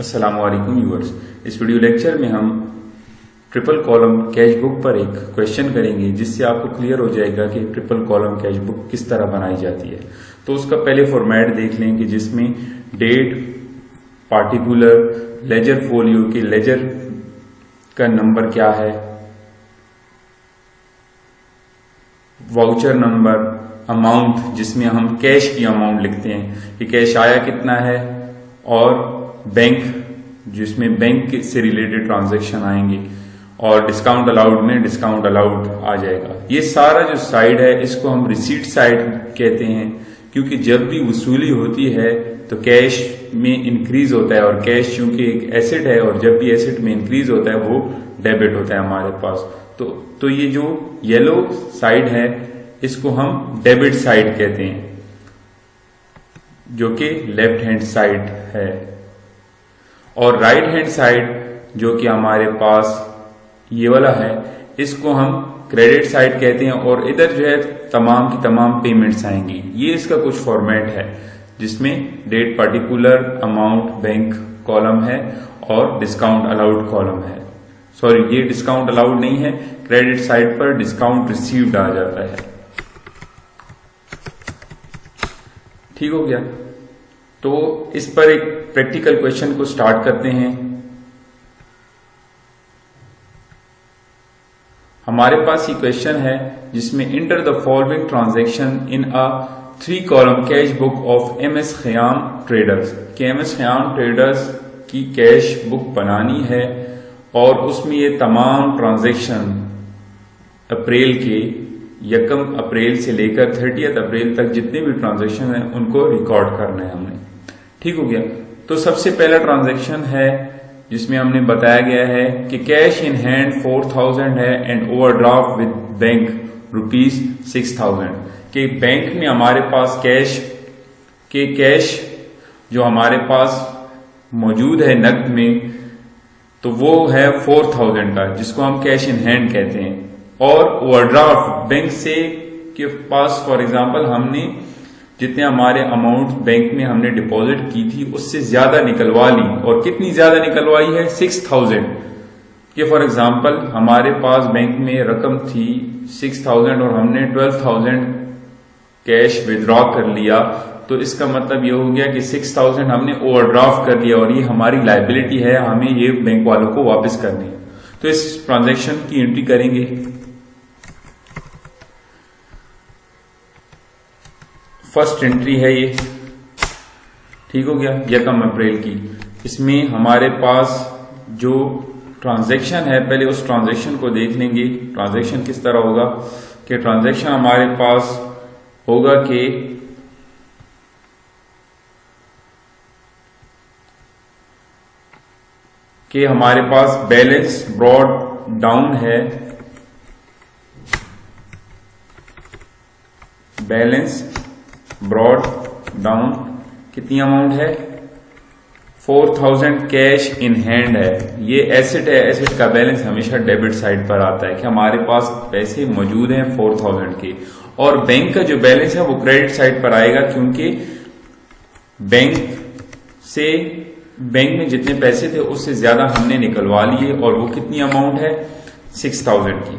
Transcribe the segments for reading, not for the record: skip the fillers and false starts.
अस्सलामुअलैकुम व्यूअर्स। इस video lecture में हम ट्रिपल कॉलम कैश बुक पर एक क्वेश्चन करेंगे जिससे आपको क्लियर हो जाएगा कि ट्रिपल कॉलम कैश बुक किस तरह बनाई जाती है। तो उसका पहले फॉर्मेट देख लें कि जिसमें डेट, पार्टिकुलर, लेजर फोलियो के लेजर का नंबर क्या है, वाउचर नंबर, अमाउंट जिसमें हम कैश की अमाउंट लिखते हैं कि कैश आया कितना है, और बैंक जिसमें बैंक से रिलेटेड ट्रांजैक्शन आएंगे, और डिस्काउंट अलाउड में डिस्काउंट अलाउड आ जाएगा। ये सारा जो साइड है इसको हम रिसीट साइड कहते हैं, क्योंकि जब भी वसूली होती है तो कैश में इंक्रीज होता है, और कैश चूंकि एक एसेट है और जब भी एसेट में इंक्रीज होता है वो डेबिट होता है हमारे पास। तो ये जो येलो साइड है इसको हम डेबिट साइड कहते हैं, जो कि लेफ्ट हैंड साइड है, और राइट हैंड साइड जो कि हमारे पास ये वाला है इसको हम क्रेडिट साइड कहते हैं। और इधर जो है तमाम की तमाम पेमेंट्स आएंगी। ये इसका कुछ फॉर्मेट है जिसमें date, particular, amount, bank column है और डिस्काउंट अलाउड कॉलम है। सॉरी, ये डिस्काउंट अलाउड नहीं है, क्रेडिट साइड पर डिस्काउंट रिसीव्ड आ जाता है। ठीक हो गया। तो इस पर एक प्रैक्टिकल क्वेश्चन को स्टार्ट करते हैं। हमारे पास ये क्वेश्चन है जिसमें enter the following transaction in a 3 column cash book of MS Khayyam traders. कि एमएस खयाम ट्रेडर्स की कैश बुक बनानी है और उसमें ये तमाम ट्रांजैक्शन अप्रैल के 1 अप्रैल से लेकर 30 अप्रैल तक जितने भी ट्रांजैक्शन है उनको रिकॉर्ड करना है हमने। ठीक हो गया। तो सबसे पहला ट्रांजैक्शन है जिसमें हमने बताया गया है कि कैश इन हैंड 4000 है एंड ओवरड्राफ्ट विद बैंक ₹6000। कि बैंक में हमारे पास कैश जो हमारे पास मौजूद है नकद में, तो वो है 4000 का, जिसको हम कैश इन हैंड कहते हैं। और ओवरड्राफ्ट बैंक से के पास फॉर एग्जांपल हमने जितने हमारे अमाउंट बैंक में हमने डिपॉजिट की थी उससे ज्यादा निकलवा ली। और कितनी ज्यादा निकलवाई है? 6000। कि फॉर एग्जांपल हमारे पास बैंक में रकम थी 6000 और हमने 12000 कैश विड्रॉ कर लिया, तो इसका मतलब ये हो गया कि 6000 हमने ओवरड्राफ्ट कर लिया और ये हमारी लायबिलिटी है, हमें ये बैंक वालों को वापस करनी है। तो इस ट्रांजैक्शन की एंट्री करेंगे। फर्स्ट एंट्री है ये। ठीक हो गया, 1 अप्रैल की। इसमें हमारे पास जो ट्रांजैक्शन है, पहले उस ट्रांजैक्शन को देख लेंगे। ट्रांजैक्शन किस तरह होगा कि ट्रांजैक्शन हमारे पास होगा कि हमारे पास बैलेंस ब्रॉड डाउन है, बैलेंस ब्रॉड डाउन कितनी अमाउंट है? 4000 कैश इन हैंड है। ये एसेट है, एसेट का बैलेंस हमेशा डेबिट साइड पर आता है कि हमारे पास पैसे मौजूद हैं 4000 के। और बैंक का जो बैलेंस है वो क्रेडिट साइड पर आएगा, क्योंकि बैंक में जितने पैसे थे उससे ज्यादा हमने निकलवा लिए, और वो कितनी अमाउंट है? 6000 की।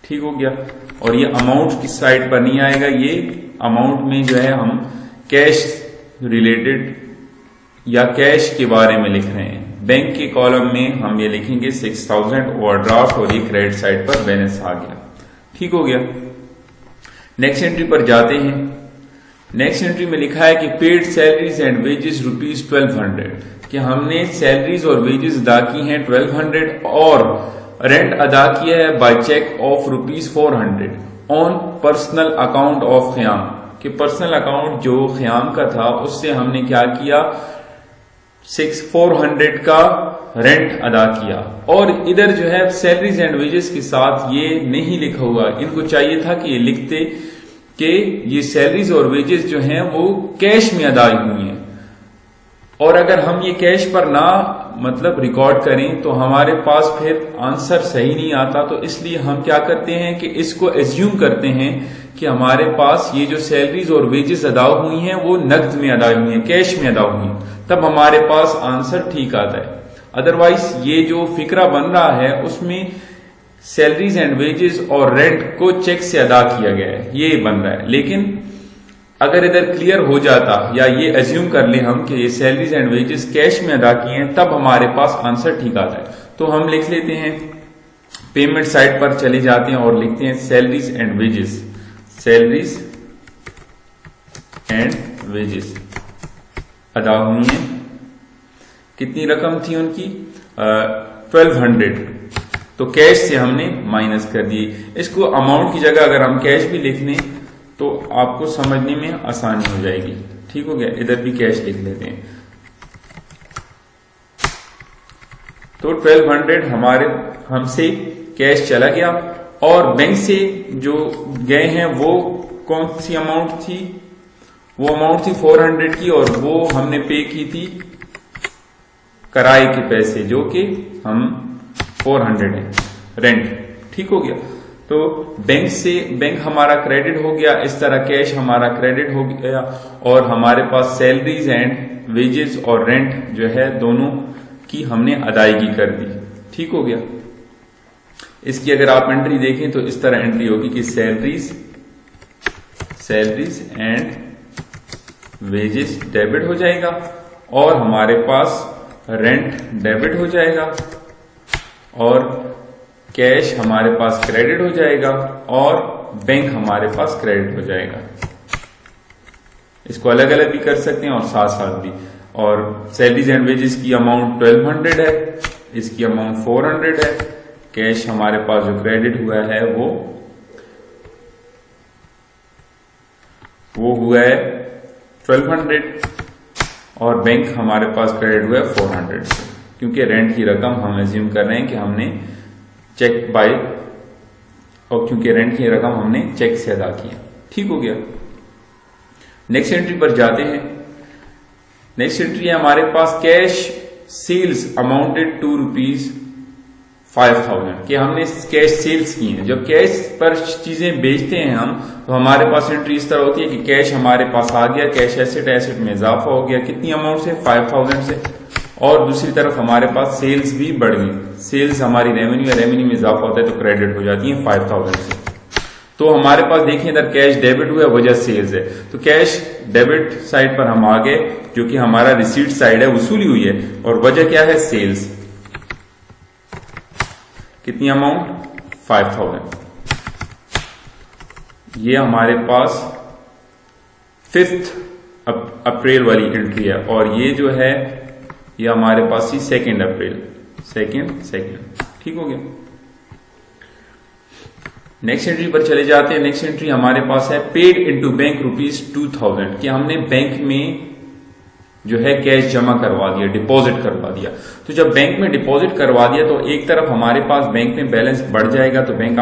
ठीक हो गया। और ये अमाउंट किस साइड पर नहीं आएगा, ये अमाउंट में जो है हम कैश रिलेटेड या कैश के बारे में लिख रहे हैं। बैंक के कॉलम में हम ये लिखेंगे 6000 ओवरड्राफ्ट, और ये क्रेडिट साइड पर बैलेंस आ गया। ठीक हो गया। नेक्स्ट एंट्री पर जाते हैं। नेक्स्ट एंट्री में लिखा है कि पेड सैलरीज एंड वेजेस ₹1200। कि हमने सैलरीज और वेजेस अदा की हैं 1200 और रेंट अदा किया है by cheque of ₹400 on personal account of Khayyam. कि पर्सनल अकाउंट जो खयाम का था उससे हमने क्या किया? 400 का रेंट अदा किया। और इधर जो है सैलरीज एंड वेजेस के साथ ये नहीं लिखा हुआ। इनको चाहिए था कि ये लिखते कि ये सैलरीज और वेजेस जो हैं वो कैश में अदा हुई हैं। और अगर हम ये कैश पर ना रिकॉर्ड करें तो हमारे पास फिर आंसर सही नहीं आता। तो इसलिए हम क्या करते हैं कि इसको एज्यूम करते हैं कि हमारे पास ये जो सैलरीज और वेजेस अदा हुई हैं वो नकद में अदा हुई हैं, कैश में अदा हुई हैं। तब हमारे पास आंसर ठीक आता है। अदरवाइज ये जो फिक्रा बन रहा है उसमें सैलरीज एंड वेजेस और रेंट को चेक से अदा किया गया है, ये बन रहा है। लेकिन अगर इधर क्लियर हो जाता या ये एज्यूम कर ले हम कि ये सैलरीज एंड वेजेस कैश में अदा किए हैं, तब हमारे पास आंसर ठीक आता है। तो हम लिख लेते हैं, पेमेंट साइड पर चले जाते हैं और लिखते हैं salaries and wages, salaries and wages अदा हुई है। कितनी रकम थी उनकी? 1200। तो कैश से हमने माइनस कर दिए। इसको अमाउंट की जगह अगर हम कैश भी लिख लें तो आपको समझने में आसानी हो जाएगी। ठीक हो गया, इधर भी कैश लिख लेते हैं। तो 1200 हमसे कैश चला गया और बैंक से जो गए हैं वो कौन सी अमाउंट थी? वो अमाउंट थी 400 की और वो हमने पे की थी किराए के पैसे, जो कि हम 400 है रेंट। ठीक हो गया, तो बैंक हमारा क्रेडिट हो गया, इस तरह कैश हमारा क्रेडिट हो गया और हमारे पास सैलरीज एंड वेजेस और रेंट जो है दोनों की हमने अदायगी कर दी। ठीक हो गया। इसकी अगर आप एंट्री देखें तो इस तरह एंट्री होगी कि सैलरीज एंड वेजेस डेबिट हो जाएगा और हमारे पास रेंट डेबिट हो जाएगा और कैश हमारे पास क्रेडिट हो जाएगा और बैंक हमारे पास क्रेडिट हो जाएगा। इसको अलग अलग भी कर सकते हैं और साथ साथ भी। और सैलरीज एंड वेजेस की अमाउंट 1200 है, इसकी अमाउंट 400 है। कैश हमारे पास जो क्रेडिट हुआ है वो हुआ है 1200 और बैंक हमारे पास क्रेडिट हुआ है 400 से, क्योंकि रेंट की रकम हम एज्यूम कर रहे हैं कि हमने चेक बाय, और क्योंकि रेंट की रकम हमने चेक से अदा किया। ठीक हो गया। नेक्स्ट एंट्री पर जाते हैं। नेक्स्ट एंट्री है हमारे पास कैश सेल्स अमाउंटेड टू ₹5000 कि हमने कैश सेल्स की हैं। जब कैश पर चीजें बेचते हैं हम तो हमारे पास एंट्री इस तरह होती है कि कैश हमारे पास आ गया, कैश एसेट में इजाफा हो गया। कितनी अमाउंट से? 5000 से। और दूसरी तरफ हमारे पास सेल्स भी बढ़ गई, सेल्स हमारी रेवेन्यू में इजाफा होता है तो क्रेडिट हो जाती है 5000 से। तो हमारे पास देखिए इधर कैश डेबिट हुआ है, वजह सेल्स है, तो कैश डेबिट साइड पर हम आ गए, जो कि हमारा रिसीट साइड है, वसूली हुई है, और वजह क्या है? सेल्स। कितनी अमाउंट? 5000। ये हमारे पास 5 अप्रैल वाली एंट्री है और ये जो है ये हमारे पास ही 2 अप्रैल, सेकेंड। ठीक हो गया। नेक्स्ट एंट्री पर चले जाते हैं। नेक्स्ट एंट्री हमारे पास है पेड इनटू बैंक ₹2000 कि हमने बैंक में जो है कैश जमा करवा दिया, डिपॉजिट करवा दिया। तो जब बैंक में डिपॉजिट करवा दिया तो एक तरफ हमारे पास बैंक में बैलेंस बढ़ जाएगा, तो बैंक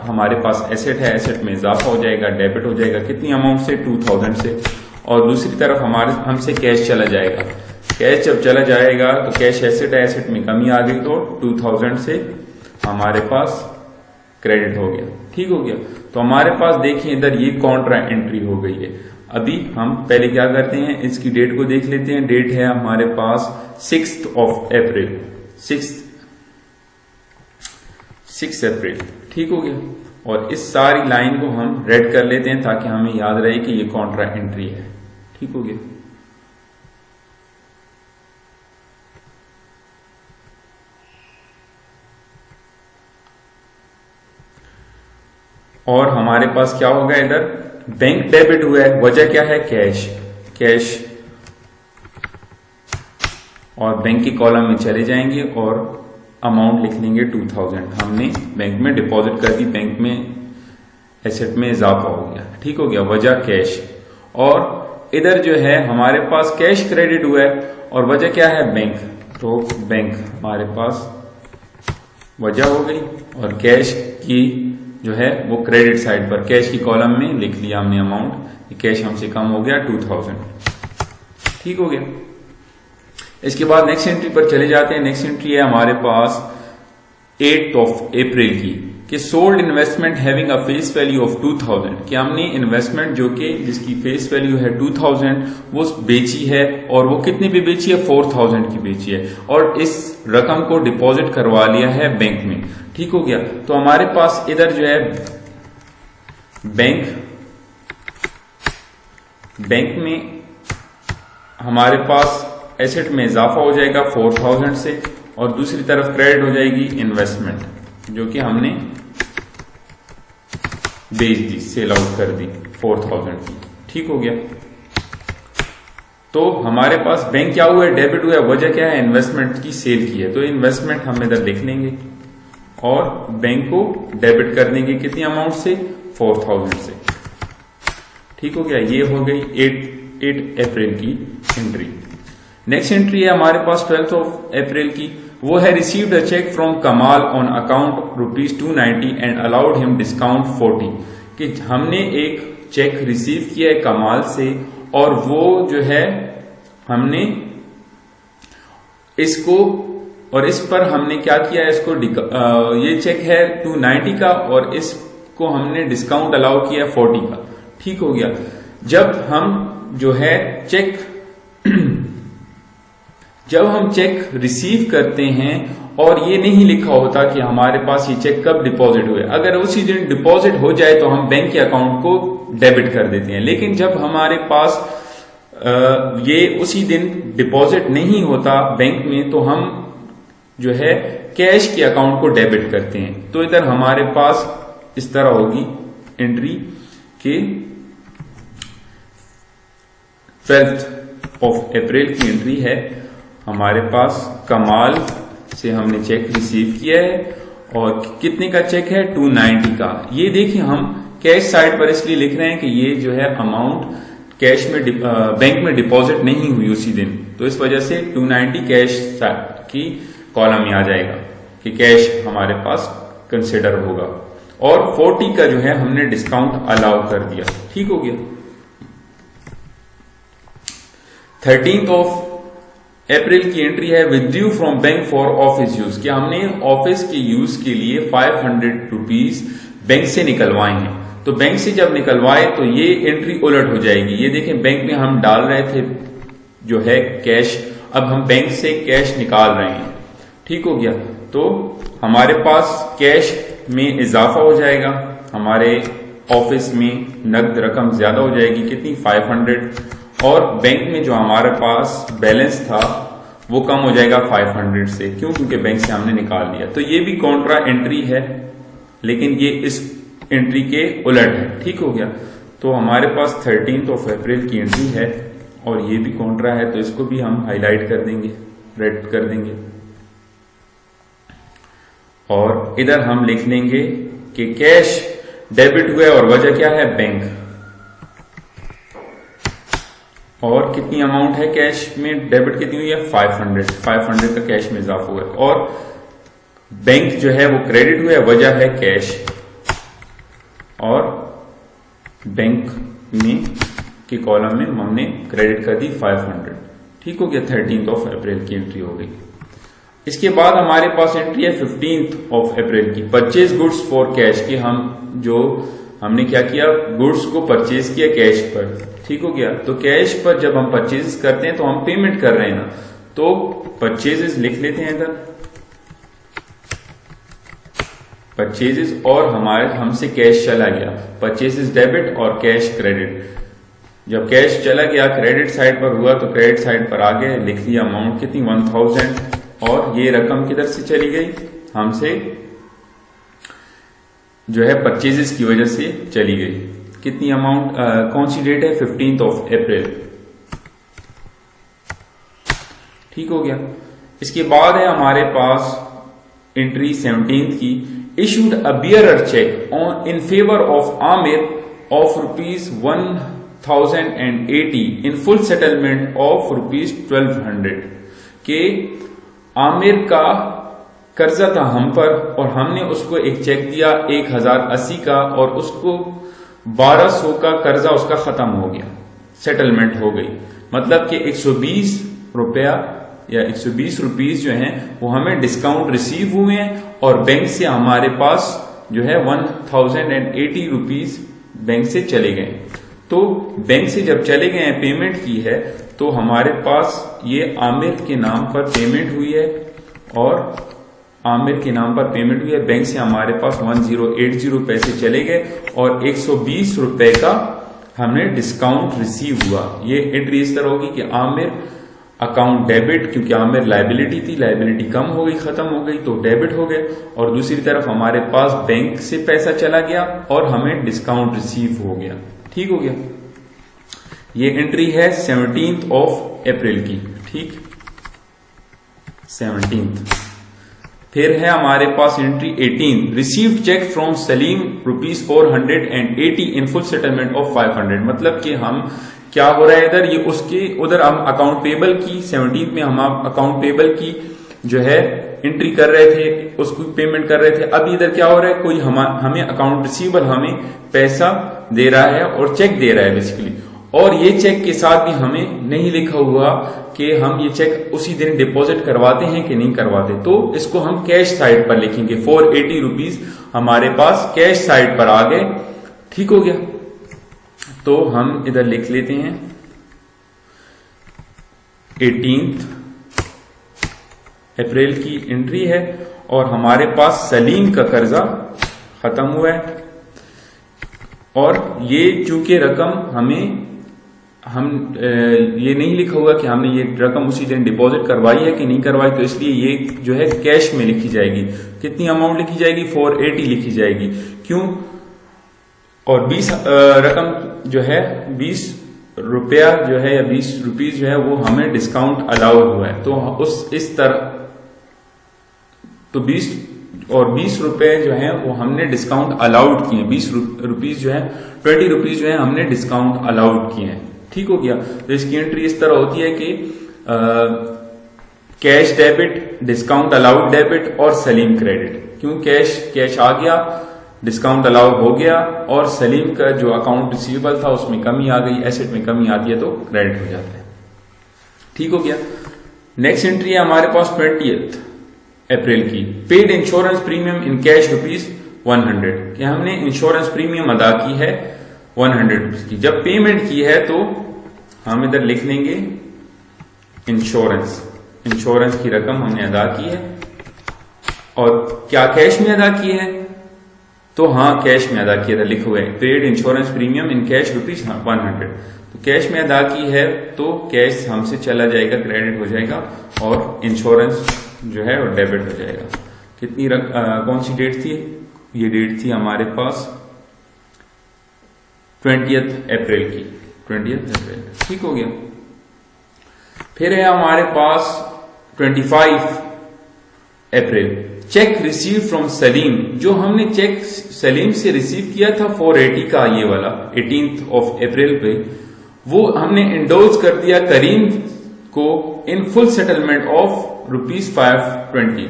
हमारे पास एसेट है, एसेट में इजाफा हो जाएगा, डेबिट हो जाएगा। कितनी अमाउंट से? 2000 से। और दूसरी तरफ हमसे कैश चला जाएगा। कैश जब चला जाएगा तो कैश एसेट है, एसेट में कमी आ गई तो 2000 से हमारे पास क्रेडिट हो गया। ठीक हो गया। तो हमारे पास देखिए इधर ये कॉन्ट्रा एंट्री हो गई है। अभी हम पहले क्या करते हैं, इसकी डेट को देख लेते हैं। डेट है हमारे पास 6 अप्रैल, 6 अप्रैल। ठीक हो गया। और इस सारी लाइन को हम रेड कर लेते हैं ताकि हमें याद रहे कि ये कॉन्ट्रा एंट्री है। ठीक हो गया। और हमारे पास क्या होगा? इधर बैंक डेबिट हुआ है, वजह क्या है? कैश। और बैंक के कॉलम में चले जाएंगे और अमाउंट लिख लेंगे 2000। हमने बैंक में डिपॉजिट कर दी, बैंक में एसेट में इजाफा हो गया। ठीक हो गया। वजह कैश। और इधर जो है हमारे पास कैश क्रेडिट हुआ है और वजह क्या है? बैंक। तो बैंक हमारे पास वजह हो गई और कैश की जो है वो क्रेडिट साइड पर कैश की कॉलम में लिख लिया हमने अमाउंट, कैश हमसे कम हो गया 2000। ठीक हो गया। इसके बाद नेक्स्ट एंट्री पर चले जाते हैं। नेक्स्ट एंट्री है हमारे पास 8 अप्रैल की कि sold investment having a face value of 2000, कि हमने इन्वेस्टमेंट जो कि जिसकी फेस वैल्यू है 2000 वो बेची है, और वो कितने पे बेची है, 4000 की बेची है, और इस रकम को डिपॉजिट करवा लिया है बैंक में। ठीक हो गया। तो हमारे पास इधर जो है बैंक में हमारे पास एसेट में इजाफा हो जाएगा 4000 से, और दूसरी तरफ क्रेडिट हो जाएगी इन्वेस्टमेंट जो कि हमने बेच दी, सेल आउट कर दी 4000 की। ठीक हो गया। तो हमारे पास बैंक क्या हुआ है, डेबिट हुआ है। वजह क्या है, इन्वेस्टमेंट की सेल की है, तो इन्वेस्टमेंट हम इधर लिख लेंगे और बैंक को डेबिट कर देंगे कितनी अमाउंट से, 4000 से। ठीक हो गया। ये हो गई 8 अप्रैल की एंट्री। नेक्स्ट एंट्री है हमारे पास 12 अप्रैल की, वो है रिसीव्ड अ चेक फ्रॉम कमाल on account ₹290 and allowed him discount 40, कि हमने एक चेक रिसीव किया है कमाल से, और वो जो है हमने इसको, और इस पर हमने क्या किया है, इसको ये चेक है 290 का, और इसको हमने डिस्काउंट अलाउ किया 40 का। ठीक हो गया। जब हम जो है जब हम चेक रिसीव करते हैं और ये नहीं लिखा होता कि हमारे पास ये चेक कब डिपॉजिट हुए, अगर उसी दिन डिपॉजिट हो जाए तो हम बैंक के अकाउंट को डेबिट कर देते हैं। लेकिन जब हमारे पास ये उसी दिन डिपॉजिट नहीं होता बैंक में, तो हम जो है कैश के अकाउंट को डेबिट करते हैं। तो इधर हमारे पास इस तरह होगी एंट्री कि 12 अप्रैल की एंट्री है, हमारे पास कमाल से हमने चेक रिसीव किया है, और कितने का चेक है, 290 का। ये देखिए हम कैश साइड पर इसलिए लिख रहे हैं कि ये जो है अमाउंट कैश में बैंक में डिपॉजिट नहीं हुई उसी दिन, तो इस वजह से 290 कैश की कॉलम में आ जाएगा कि कैश हमारे पास कंसिडर होगा, और 40 का जो है हमने डिस्काउंट अलाउ कर दिया। ठीक हो गया। 13 अप्रैल की एंट्री है withdrew from bank for office use, कि हमने ऑफिस के यूज के लिए 500 रुपीज बैंक से निकलवाए हैं। तो बैंक से जब निकलवाए तो ये एंट्री उलट हो जाएगी। ये देखें, बैंक में हम डाल रहे थे जो है कैश, अब हम बैंक से कैश निकाल रहे हैं। ठीक हो गया। तो हमारे पास कैश में इजाफा हो जाएगा, हमारे ऑफिस में नकद रकम ज्यादा हो जाएगी, कितनी, 500, और बैंक में जो हमारे पास बैलेंस था वो कम हो जाएगा 500 से। क्यों? क्योंकि बैंक से हमने निकाल लिया। तो ये भी कॉन्ट्रा एंट्री है, लेकिन ये इस एंट्री के उलट है। ठीक हो गया। तो हमारे पास 13 अप्रैल की एंट्री है, और ये भी कॉन्ट्रा है, तो इसको भी हम हाईलाइट कर देंगे, रेड कर देंगे, और इधर हम लिख लेंगे कि कैश डेबिट हुआ, और वजह क्या है, बैंक, और कितनी अमाउंट है कैश में डेबिट कितनी हुई है, 500 का कैश में इजाफा हुआ है, और बैंक जो है वो क्रेडिट हुआ है, वजह है कैश, और बैंक में की कॉलम में हमने क्रेडिट कर दी 500। ठीक हो गया। 13 अप्रैल की एंट्री हो गई। इसके बाद हमारे पास एंट्री है 15 अप्रैल की, परचेज गुड्स फॉर कैश, की हमने क्या किया, गुड्स को परचेज किया कैश पर। ठीक हो गया। तो कैश पर जब हम परचेज करते हैं तो हम पेमेंट कर रहे हैं ना, तो परचेजेस लिख लेते हैं इधर, परचेजेस, और हमसे कैश चला गया, परचेजेस डेबिट और कैश क्रेडिट। जब कैश चला गया क्रेडिट साइड पर हुआ, तो क्रेडिट साइड पर आगे लिख दिया अमाउंट कितनी, 1000, और ये रकम किधर से चली गई, हमसे जो है परचेजेस की वजह से चली गई। कितनी अमाउंट, कौन सी डेट है, 15 अप्रैल। ठीक हो गया। इसके बाद है हमारे पास एंट्री 17 की, issued a bearer cheque on in favour of Aamir of ₹1080 in full settlement of ₹1200, के आमिर का कर्जा था हम पर, और हमने उसको एक चेक दिया 1080 का, और उसको 1200 का कर्जा उसका खत्म हो गया, सेटलमेंट हो गई। मतलब कि 120 रुपया या 120 रुपीज जो हैं वो हमें डिस्काउंट रिसीव हुए हैं, और बैंक से हमारे पास जो है 1080 रुपीज बैंक से चले गए। तो बैंक से जब चले गए हैं, पेमेंट की है, तो हमारे पास ये आमिर के नाम पर पेमेंट हुई है और आमिर के नाम पर पेमेंट हुई है। बैंक से हमारे पास 1080 पैसे चले गए और 120 रुपए का हमने डिस्काउंट रिसीव हुआ। ये एंट्री इस तरह होगी कि आमिर अकाउंट डेबिट, क्योंकि आमिर लायबिलिटी थी, लायबिलिटी कम हो गई, खत्म हो गई तो डेबिट हो गए, और दूसरी तरफ हमारे पास बैंक से पैसा चला गया और हमें डिस्काउंट रिसीव हो गया। ठीक हो गया। ये एंट्री है 17 अप्रैल की। ठीक, 17। फिर है हमारे पास entry 18, received cheque from Salim ₹480 in full settlement of 500। मतलब कि हम क्या हो रहा है इधर, ये उसके उधर हम अकाउंट पेबल की 17 में हम अकाउंट पेबल की जो है एंट्री कर रहे थे, उसको पेमेंट कर रहे थे। अब इधर क्या हो रहा है, कोई हमें अकाउंट रिसीवर हमें पैसा दे रहा है और चेक दे रहा है बेसिकली, और ये चेक के साथ भी हमें नहीं लिखा हुआ कि हम ये चेक उसी दिन डिपॉजिट करवाते हैं कि नहीं करवाते। तो इसको हम कैश साइड पर लिखेंगे। 480 रुपीज हमारे पास कैश साइड पर आ गए। ठीक हो गया। तो हम इधर लिख लेते हैं 18 अप्रैल की एंट्री है और हमारे पास सलीम का कर्जा खत्म हुआ है, और ये चूंकि रकम हम ये नहीं लिखा हुआ कि हमने ये रकम उसी दिन डिपॉजिट करवाई है कि नहीं करवाई, तो इसलिए ये जो है कैश में लिखी जाएगी। कितनी अमाउंट लिखी जाएगी, 480 लिखी जाएगी। क्यों? और 20 रकम जो है 20 रुपया जो है या 20 रुपीज जो है वो हमें डिस्काउंट अलाउड हुआ है। तो इस तरह तो 20 रुपए जो है वो हमने डिस्काउंट अलाउड किए। 20 रुपीज जो है 20 रुपीज जो है हमने डिस्काउंट अलाउड किए हैं। ठीक हो गया। तो इसकी एंट्री इस तरह होती है कि cash debit, discount allowed debit और सलीम क्रेडिट। क्यों? कैश आ गया, डिस्काउंट अलाउड हो गया, और सलीम का जो अकाउंट रिसीवेबल था उसमें कमी आ गई, एसेट में कमी आती है तो क्रेडिट हो जाता है। ठीक हो गया। नेक्स्ट एंट्री है हमारे पास 20 अप्रैल की, paid insurance premium in cash ₹100 कि हमने इंश्योरेंस प्रीमियम अदा की है 100 रुपीज की। जब पेमेंट की है तो हम इधर लिख लेंगे इंश्योरेंस की रकम हमने अदा की है। और क्या कैश में अदा की है? तो हाँ, कैश में अदा किया था, लिखे हुए paid insurance premium in cash ₹100। तो कैश में अदा की है तो कैश हमसे चला जाएगा, क्रेडिट हो जाएगा, और इंश्योरेंस जो है वो डेबिट हो जाएगा। कितनी कौन सी डेट थी? ये डेट थी हमारे पास 20 अप्रैल की, 20 अप्रैल। ठीक हो गया। फिर है हमारे पास 25 अप्रैल, चेक रिसीव फ्रॉम सलीम। जो हमने चेक सलीम से रिसीव किया था 480 का, ये वाला 18 अप्रैल पे, वो हमने इंडोर्स कर दिया करीम को इन फुल सेटलमेंट ऑफ ₹520।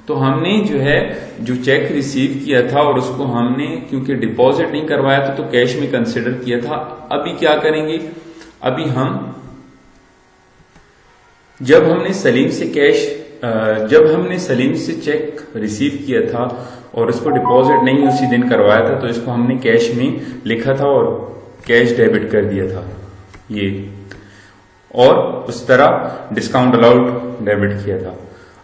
तो हमने जो है जो चेक रिसीव किया था और उसको हमने क्योंकि डिपॉजिट नहीं करवाया था तो कैश में कंसिडर किया था। अभी क्या करेंगे, अभी हम जब हमने सलीम से चेक रिसीव किया था और उसको डिपॉजिट नहीं उसी दिन करवाया था, तो इसको हमने कैश में लिखा था और कैश डेबिट कर दिया था ये, और उस तरह डिस्काउंट अलाउड डेबिट किया था।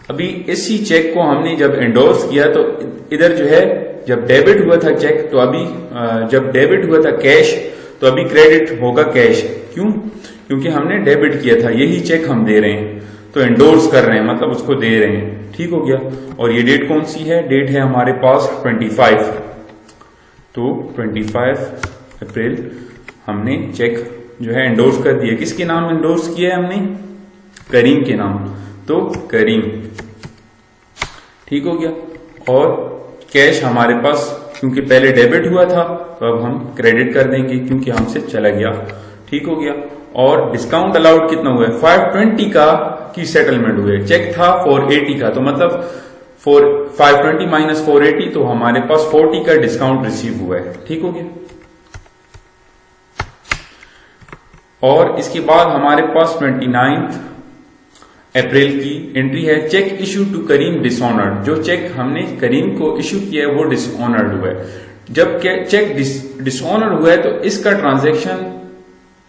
अभी इसी चेक को हमने जब एंडोर्स किया तो इधर जो है जब डेबिट हुआ था चेक, तो अभी जब डेबिट हुआ था कैश, तो अभी क्रेडिट होगा कैश। क्यों? क्योंकि हमने डेबिट किया था, यही चेक हम दे रहे हैं, तो एंडोर्स कर रहे हैं, मतलब उसको दे रहे हैं। ठीक हो गया। और ये डेट कौन सी है? डेट है हमारे पास 25। तो 25 अप्रैल हमने चेक जो है एंडोर्स कर दिया। किसके नाम एंडोर्स किया है हमने? करीम के नाम। तो करीम। ठीक हो गया। और कैश हमारे पास क्योंकि पहले डेबिट हुआ था तो अब हम क्रेडिट कर देंगे क्योंकि हमसे चला गया। ठीक हो गया। और डिस्काउंट अलाउड कितना हुआ है? 520 का की सेटलमेंट हुए। चेक था 480 का, तो मतलब 520 माइनस 480, तो हमारे पास 40 का डिस्काउंट रिसीव हुआ है। ठीक हो गया। और इसके बाद हमारे पास 29 अप्रैल की एंट्री है। Cheque issue to Karim dishonoured, जो चेक हमने करीम को इशू किया है वो डिसऑनर्ड हुआ है। जब चेक डिसऑनर्ड हुआ है तो इसका ट्रांजैक्शन,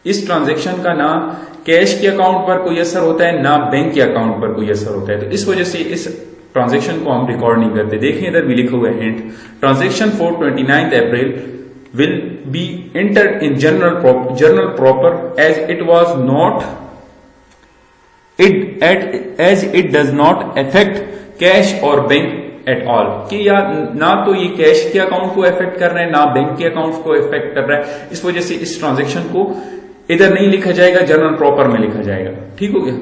इस ट्रांजैक्शन का ना कैश के अकाउंट पर कोई असर होता है ना बैंक के अकाउंट पर कोई असर होता है। तो इस वजह से इस ट्रांजैक्शन को हम रिकॉर्ड नहीं करते। देखें इधर भी लिखा हुआ है hint, transaction for 29 April will be entered in journal proper as it was not as it does not affect cash or bank at all, कि या ना तो ये कैश के अकाउंट को अफेक्ट कर रहा है ना बैंक के अकाउंट को अफेक्ट कर रहा है। इस वजह से इस ट्रांजैक्शन को इधर नहीं लिखा जाएगा, जर्नल प्रॉपर में लिखा जाएगा। ठीक हो गया।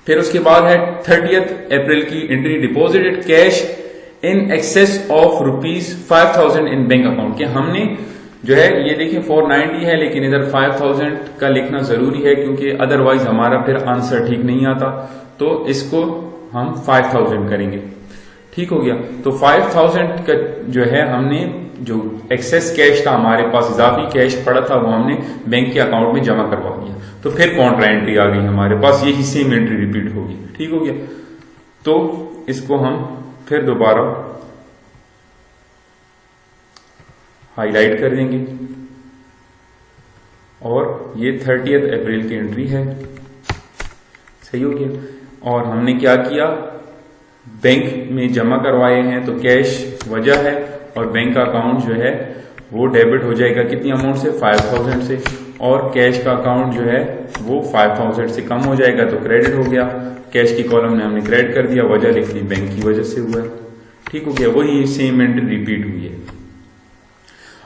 फिर उसके बाद है 30 अप्रैल की entry, deposited cash in excess of ₹5,000 in bank account, के हमने जो है ये देखिए 490 है लेकिन इधर 5,000 का लिखना जरूरी है क्योंकि अदरवाइज हमारा फिर आंसर ठीक नहीं आता। तो इसको हम 5,000 करेंगे। ठीक हो गया। तो 5,000 का जो है हमने जो एक्सेस कैश था हमारे पास, इजाफी कैश पड़ा था, वो हमने बैंक के अकाउंट में जमा करवा दिया। तो फिर कॉन्ट्रा एंट्री आ गई हमारे पास, यही सेम एंट्री रिपीट होगी। ठीक हो गया। तो इसको हम फिर दोबारा हाईलाइट कर देंगे और ये 30 अप्रैल की एंट्री है। सही हो गया। और हमने क्या किया, बैंक में जमा करवाए हैं तो कैश वजह है और बैंक का अकाउंट जो है वो डेबिट हो जाएगा कितनी अमाउंट से, 5,000 से, और कैश का अकाउंट जो है वो 5,000 से कम हो जाएगा तो क्रेडिट हो गया। कैश की कॉलम में हमने क्रेडिट कर दिया, वजह लिख ली बैंक की वजह से हुआ है। ठीक हो गया। वही सेम एंट्री रिपीट हुई है।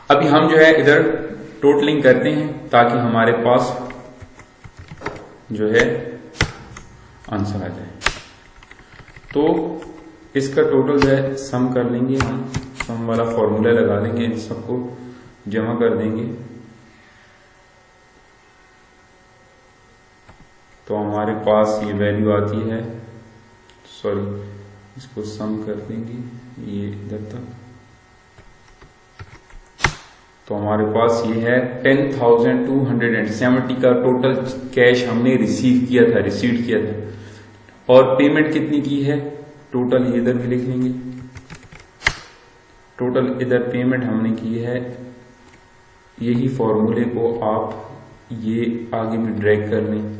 अभी हम जो है इधर टोटलिंग करते हैं ताकि हमारे पास जो है आंसर आ जाए। तो इसका टोटल जो है सम कर लेंगे हम, सम वाला फॉर्मूला लगा देंगे, इन सबको जमा कर देंगे तो हमारे पास ये वैल्यू आती है, सॉरी इसको सम कर देंगे ये इधर तक, तो हमारे पास ये है 10,270 का टोटल कैश हमने रिसीव किया था, रिसीव किया था। और पेमेंट कितनी की है टोटल, इधर भी लिख लेंगे। टोटल इधर पेमेंट हमने की है, यही फॉर्मूले को आप ये आगे भी ड्रैग कर लें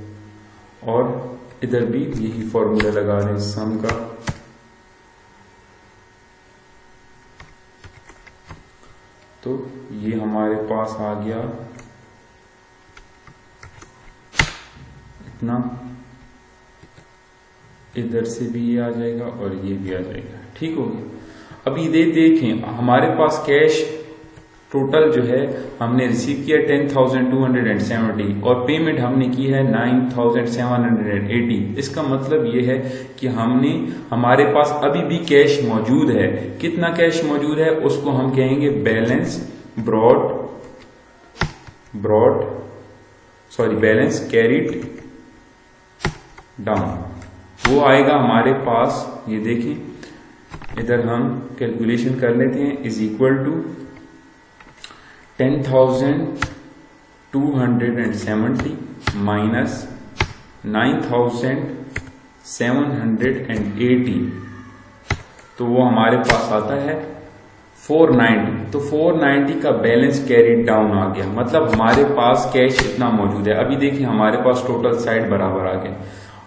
और इधर भी यही फॉर्मूला लगा दें सम का। तो ये हमारे पास आ गया इतना, इधर से भी ये आ जाएगा और ये भी आ जाएगा। ठीक हो गया। अभी देखें हमारे पास कैश टोटल जो है हमने रिसीव किया 10,270 और पेमेंट हमने की है 9,780। इसका मतलब ये है कि हमारे पास अभी भी कैश मौजूद है। कितना कैश मौजूद है उसको हम कहेंगे बैलेंस बैलेंस कैरिड डाउन। वो आएगा हमारे पास, ये देखें इधर हम कैलकुलेशन कर लेते हैं, इज इक्वल टू 10,270 माइनस 9,780, तो वो हमारे पास आता है 490। तो 490 का बैलेंस कैरी डाउन आ गया, मतलब हमारे पास कैश इतना मौजूद है। अभी देखिए हमारे पास टोटल साइड बराबर आ गया।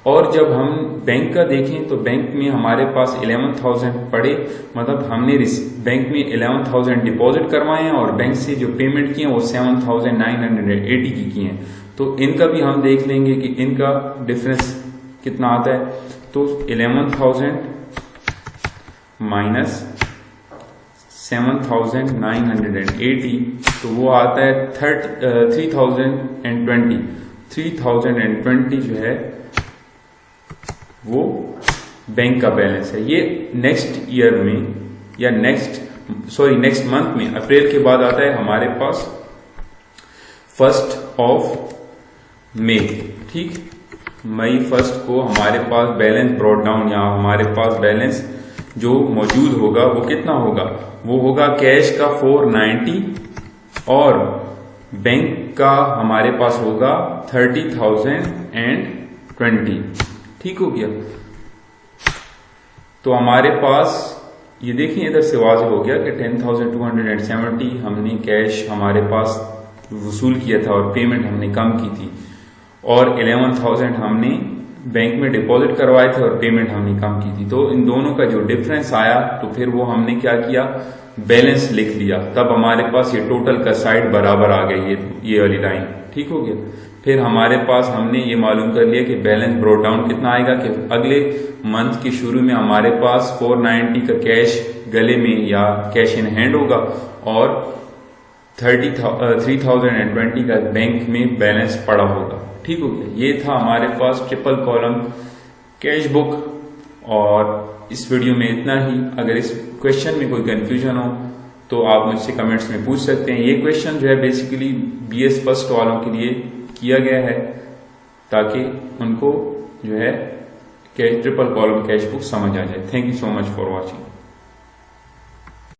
और जब हम बैंक का देखें तो बैंक में हमारे पास 11,000 पड़े, मतलब हमने बैंक में 11,000 डिपॉजिट करवाए हैं और बैंक से जो पेमेंट किए हैं वो 7,980 की किए हैं। तो इनका भी हम देख लेंगे कि इनका डिफरेंस कितना आता है। तो 11,000 माइनस 7,980, तो वो आता है 3,020 जो है वो बैंक का बैलेंस है। ये नेक्स्ट ईयर में या नेक्स्ट मंथ में अप्रैल के बाद आता है हमारे पास 1 मई। ठीक, मई 1 को हमारे पास बैलेंस ब्रॉट डाउन, या हमारे पास बैलेंस जो मौजूद होगा वो कितना होगा, वो होगा कैश का 490 और बैंक का हमारे पास होगा 30,020। ठीक हो गया। तो हमारे पास ये देखिए इधर से वाज़ेह हो गया कि 10,270 हमने कैश हमारे पास वसूल किया था और पेमेंट हमने कम की थी, और 11,000 हमने बैंक में डिपॉजिट करवाए थे और पेमेंट हमने कम की थी। तो इन दोनों का जो डिफरेंस आया तो फिर वो हमने क्या किया, बैलेंस लिख लिया। तब हमारे पास ये टोटल का साइड बराबर आ गई, ये वाली लाइन, ठीक हो गया। फिर हमारे पास हमने ये मालूम कर लिया कि बैलेंस ब्रॉट डाउन कितना आएगा कि अगले मंथ के शुरू में हमारे पास 490 का कैश गले में या कैश इन हैंड होगा और 3,020 का बैंक में बैलेंस पड़ा होगा, ठीक हो गया। ये था हमारे पास ट्रिपल कॉलम कैश बुक, और इस वीडियो में इतना ही। अगर इस क्वेश्चन में कोई कंफ्यूजन हो तो आप मुझसे कमेंट्स में पूछ सकते हैं। ये क्वेश्चन जो है बेसिकली BS फर्स्ट वालों के लिए किया गया है ताकि उनको जो है ट्रिपल कॉलम कैश बुक समझ आ जाए। Thank you so much for watching.